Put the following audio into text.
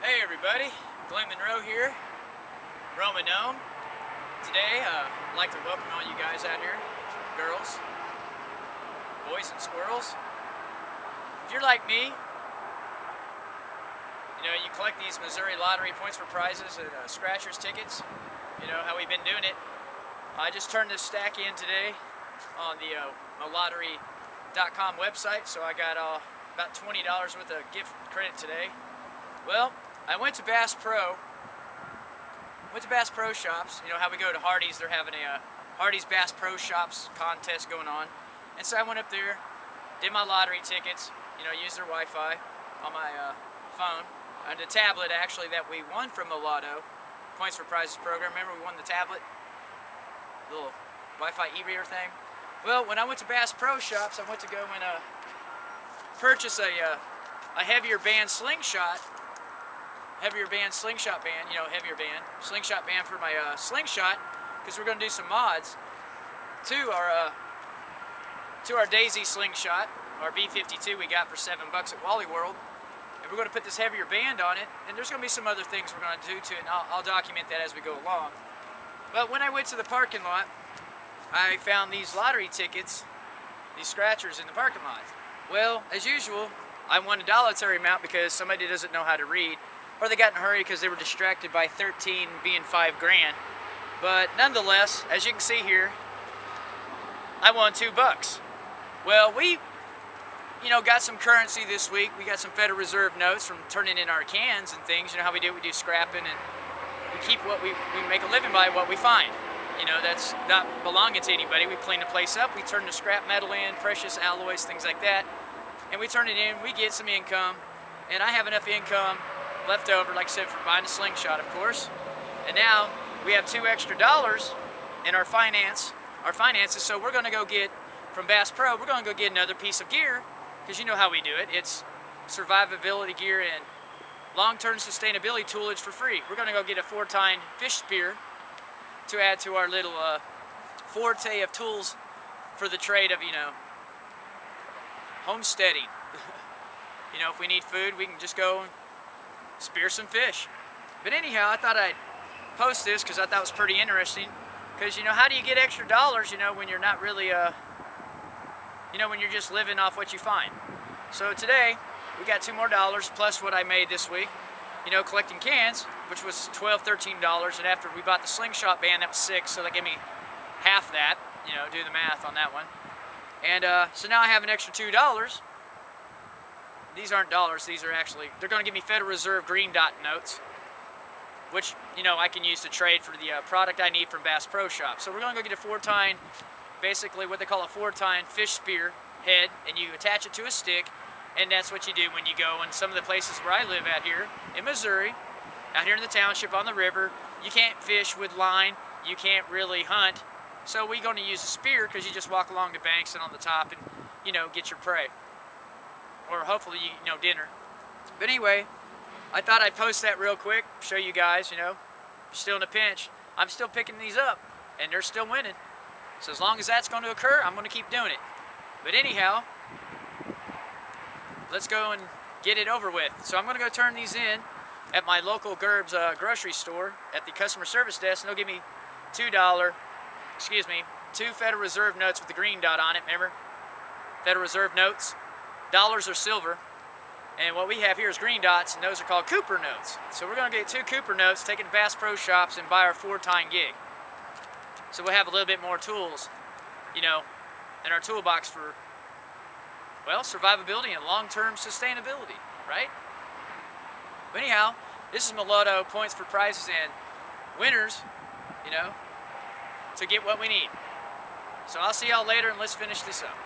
Hey everybody, Glenn Monroe here, Roman Gnome. Today, I'd like to welcome all you guys out here, girls, boys and squirrels. If you're like me, you collect these Missouri lottery points for prizes and scratchers tickets, how we've been doing it. I just turned this stack in today on the lottery.com website, so I got about $20 worth of gift credit today. Well, I went to Bass Pro Shops. You know how we go to Hardee's, they're having a Hardee's Bass Pro Shops contest going on. And so I went up there, did my lottery tickets, used their Wi-Fi on my phone. And the tablet actually that we won from the Lotto Points for Prizes program. Remember we won the tablet? Little Wi-Fi e-reader thing. Well, when I went to Bass Pro Shops, I went to go and purchase a heavier band slingshot heavier band slingshot for my slingshot, because we're going to do some mods to our Daisy slingshot, our B52 we got for $7 at Wally World, and we're going to put this heavier band on it, and there's going to be some other things we're going to do to it, and I'll document that as we go along. But when I went to the parking lot, I found these lottery tickets, these scratchers in the parking lot. Well, as usual, I won a dollar amount because somebody doesn't know how to read, or they got in a hurry because they were distracted by 13 being $5 grand. But nonetheless, as you can see here, I won $2. Well, we, got some currency this week. We got some Federal Reserve notes from turning in our cans and things. You know how we do? We do scrapping, and we keep what we make a living by what we find. That's not belonging to anybody. We clean the place up. We turn the scrap metal in, precious alloys, things like that, and we turn it in. We get some income, and I have enough income left over, like I said, for buying a slingshot, of course. And now we have $2 extra in our finances, so we're going to go get, from Bass Pro, we're going to go get another piece of gear, because you know how we do it. It's survivability gear and long-term sustainability toolage for free. We're going to go get a 4-tine fish spear to add to our little forte of tools for the trade of, homesteading. If we need food, we can just go and spear some fish. But anyhow, I thought I'd post this because I thought it was pretty interesting. Because, how do you get extra dollars, when you're not really, when you're just living off what you find. So today, we got $2 more plus what I made this week, collecting cans, which was $12, $13. And after we bought the slingshot band, that was $6, so that gave me half that, do the math on that one. And so now I have an extra $2. These aren't dollars, these are actually, they're going to give me Federal Reserve green dot notes, which, I can use to trade for the product I need from Bass Pro Shop. So we're going to go get a 4-tine, basically what they call a 4-tine fish spear head, and you attach it to a stick, and that's what you do when you go in some of the places where I live out here in Missouri, out here in the township on the river. You can't fish with line, you can't really hunt, so we're going to use a spear because you just walk along the banks and on the top and, get your prey. Or hopefully, dinner. But anyway, I thought I'd post that real quick, show you guys, still in a pinch. I'm still picking these up, and they're still winning. So as long as that's going to occur, I'm going to keep doing it. But anyhow, let's go and get it over with. So I'm going to go turn these in at my local Gerb's grocery store at the customer service desk, and they'll give me $2 Federal Reserve notes with the green dot on it, remember? Federal Reserve notes. Dollars are silver, and what we have here is green dots, and those are called Cooper notes. So we're going to get 2 Cooper notes, take it to Bass Pro Shops, and buy our 4-tine gig. So we'll have a little bit more tools, in our toolbox for, well, survivability and long-term sustainability, right? But anyhow, this is my Lotto Points for Prizes and winners, to get what we need. So I'll see y'all later, and let's finish this up.